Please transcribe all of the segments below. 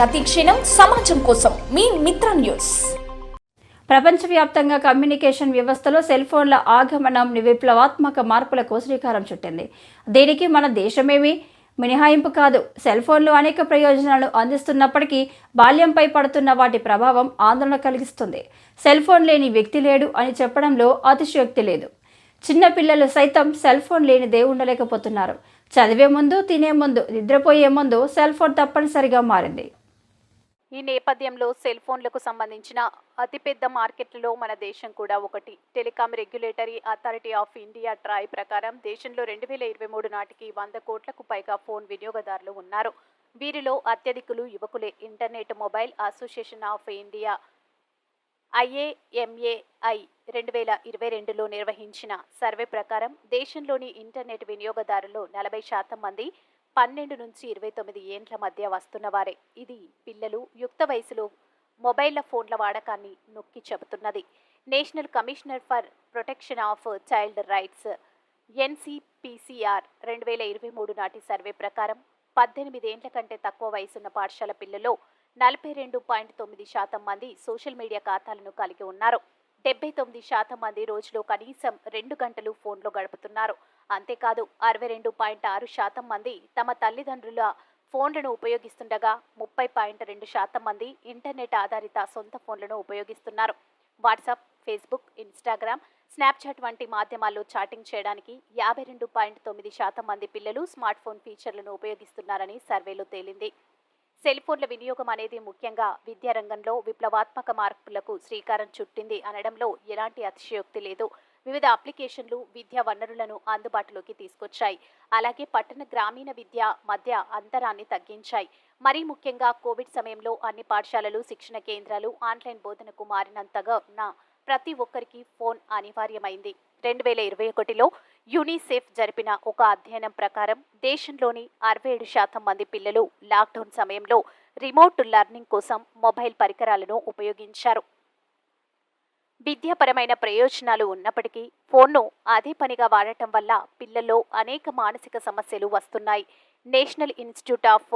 ప్రతి క్షణం సమాజం కోసం మీ మిత్ర న్యూస్. ప్రపంచవ్యాప్తంగా కమ్యూనికేషన్ వ్యవస్థలో సెల్ ఫోన్ల ఆగమనం విప్లవాత్మక మార్పులకు శ్రీకారం చుట్టింది. దీనికి మన దేశమేమీ మినహాయింపు కాదు. సెల్ ఫోన్లు అనేక ప్రయోజనాలు అందిస్తున్నప్పటికీ బాల్యంపై పడుతున్న వాటి ప్రభావం ఆందోళన కలిగిస్తుంది. సెల్ ఫోన్ లేని వ్యక్తి లేడు అని చెప్పడంలో అతిశయోక్తి లేదు. చిన్న పిల్లలు సైతం సెల్ ఫోన్ లేనిదే ఉండలేకపోతున్నారు. చదివే ముందు, తినే ముందు, నిద్రపోయే ముందు సెల్ ఫోన్ తప్పనిసరిగా మారింది. ఈ నేపథ్యంలో సెల్ ఫోన్లకు సంబంధించిన అతిపెద్ద మార్కెట్లలో మన దేశం కూడా ఒకటి. Telecom regulatory authority of India Troy ప్రకారం దేశంలో 2023 నాటికి 100 కోట్లకు పైగా ఫోన్ వినియోగదారులు ఉన్నారు. వీరిలో అత్యధికులు యువకులే. Internet mobile association of India IAMAI 2022లో నిర్వహించిన సర్వే ప్రకారం దేశంలోని ఇంటర్నెట్ వినియోగదారుల్లో 40% మంది 12 నుంచి 29 ఏండ్ల మధ్య వస్తున్నవారే. ఇది పిల్లలు యుక్త వయసులో మొబైళ్ల ఫోన్ల వాడకాన్ని నొక్కి చెబుతున్నది. National commissioner for protection of child rights NCPCR 2023 నాటి సర్వే ప్రకారం 18 ఏండ్ల కంటే తక్కువ వయసున్న పాఠశాల పిల్లల్లో 42.9% మంది సోషల్ మీడియా ఖాతాలను కలిగి ఉన్నారు. 79% మంది రోజులో కనీసం 2 గంటలు ఫోన్లో గడుపుతున్నారు. అంతేకాదు 62.6% మంది తమ తల్లిదండ్రుల ఫోన్లను ఉపయోగిస్తుండగా 30.2% మంది ఇంటర్నెట్ ఆధారిత సొంత ఫోన్లను ఉపయోగిస్తున్నారు. వాట్సాప్, ఫేస్బుక్, ఇన్స్టాగ్రామ్, స్నాప్చాట్ వంటి మాధ్యమాల్లో చాటింగ్ చేయడానికి 52.9% మంది పిల్లలు స్మార్ట్ ఫోన్ ఫీచర్లను ఉపయోగిస్తున్నారని సర్వేలో తేలింది. సెల్ ఫోన్ల వినియోగం అనేది ముఖ్యంగా విద్యారంగంలో విప్లవాత్మక మార్పులకు శ్రీకారం చుట్టింది అనడంలో ఎలాంటి అతిశయోక్తి లేదు. వివిధ అప్లికేషన్లు విద్యా వనరులను అందుబాటులోకి తీసుకొచ్చాయి. అలాగే పట్టణ గ్రామీణ విద్య మధ్య అంతరాన్ని తగ్గించాయి. మరీ ముఖ్యంగా కోవిడ్ సమయంలో అన్ని పాఠశాలలు, శిక్షణ కేంద్రాలు ఆన్లైన్ బోధనకు మారినంతగా ప్రతి ఒక్కరికి ఫోన్ అనివార్యమైంది. 2021లో యూనిసెఫ్ జరిపిన ఒక అధ్యయనం ప్రకారం దేశంలోని 67% మంది పిల్లలు లాక్డౌన్ సమయంలో రిమోట్ లెర్నింగ్ కోసం మొబైల్ పరికరాలను ఉపయోగించారు. విద్యాపరమైన ప్రయోజనాలు ఉన్నప్పటికీ ఫోన్ను అదే పనిగా వాడటం వల్ల పిల్లల్లో అనేక మానసిక సమస్యలు వస్తున్నాయి. National Institute of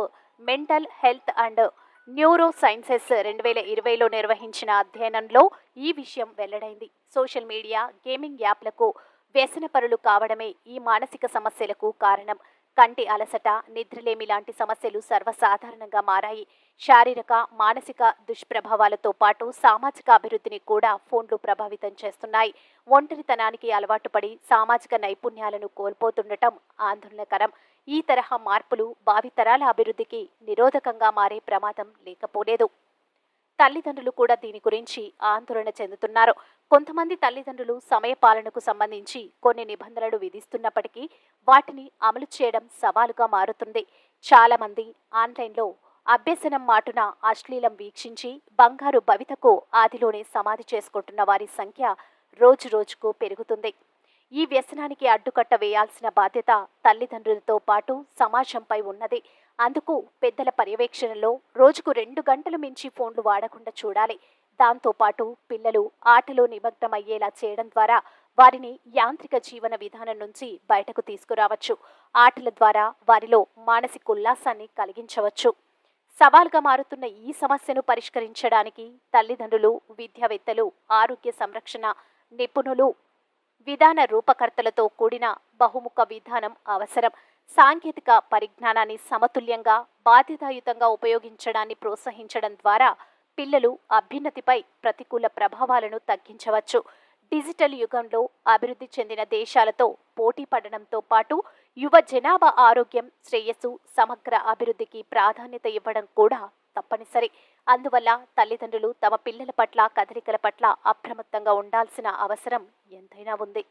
Mental Health and Neurosciences 2020లో నిర్వహించిన అధ్యయనంలో ఈ విషయం వెల్లడైంది. సోషల్ మీడియా, గేమింగ్ యాప్లకు వ్యసనపరులు కావడమే ఈ మానసిక సమస్యలకు కారణం. కంటి అలసట, నిద్రలేమి లాంటి సమస్యలు సర్వసాధారణంగా మారాయి. శారీరక, మానసిక దుష్ప్రభావాలతో పాటు సామాజిక అభివృద్ధిని కూడా ఫోన్లు ప్రభావితం చేస్తున్నాయి. ఒంటరితనానికి అలవాటు పడి సామాజిక నైపుణ్యాలను కోల్పోతుండటం ఆందోళనకరం. ఈ తరహా మార్పులు భావితరాల అభివృద్ధికి నిరోధకంగా మారే ప్రమాదం లేకపోలేదు. తల్లిదండ్రులు కూడా దీని గురించి ఆందోళన చెందుతున్నారు. కొంతమంది తల్లిదండ్రులు సమయపాలనకు సంబంధించి కొన్ని నిబంధనలు విధిస్తున్నప్పటికీ వాటిని అమలు చేయడం సవాలుగా మారుతుంది. చాలా మంది ఆన్లైన్లో అభ్యసనం మాటున అశ్లీలం వీక్షించి బంగారు భవితకు ఆదిలోనే సమాధి చేసుకుంటున్న వారి సంఖ్య రోజు రోజుకు పెరుగుతుంది. ఈ వ్యసనానికి అడ్డుకట్ట వేయాల్సిన బాధ్యత తల్లిదండ్రులతో పాటు సమాజంపై ఉన్నది. అందుకు పెద్దల పర్యవేక్షణలో రోజుకు 2 గంటలు మించి ఫోన్లు వాడకుండా చూడాలి. దాంతోపాటు పిల్లలు ఆటలో నిమగ్నమయ్యేలా చేయడం ద్వారా వారిని యాంత్రిక జీవన విధానం నుంచి బయటకు తీసుకురావచ్చు. ఆటల ద్వారా వారిలో మానసిక ఉల్లాసాన్ని కలిగించవచ్చు. సవాల్గా మారుతున్న ఈ సమస్యను పరిష్కరించడానికి తల్లిదండ్రులు, విద్యావేత్తలు, ఆరోగ్య సంరక్షణ నిపుణులు, విధాన రూపకర్తలతో కూడిన బహుముఖ విధానం అవసరం. సాంకేతిక పరిజ్ఞానాన్ని సమతుల్యంగా, బాధ్యతాయుతంగా ఉపయోగించడాన్ని ప్రోత్సహించడం ద్వారా పిల్లలు అభ్యున్నతిపై ప్రతికూల ప్రభావాలను తగ్గించవచ్చు. డిజిటల్ యుగంలో అభివృద్ధి చెందిన దేశాలతో పోటీ పడడంతో పాటు యువ జనాభా ఆరోగ్యం, శ్రేయస్సు, సమగ్ర అభివృద్ధికి ప్రాధాన్యత ఇవ్వడం కూడా తప్పనిసరి. అందువల్ల తల్లిదండ్రులు తమ పిల్లల పట్ల, కదలికల పట్ల అప్రమత్తంగా ఉండాల్సిన అవసరం ఎంతైనా ఉంది.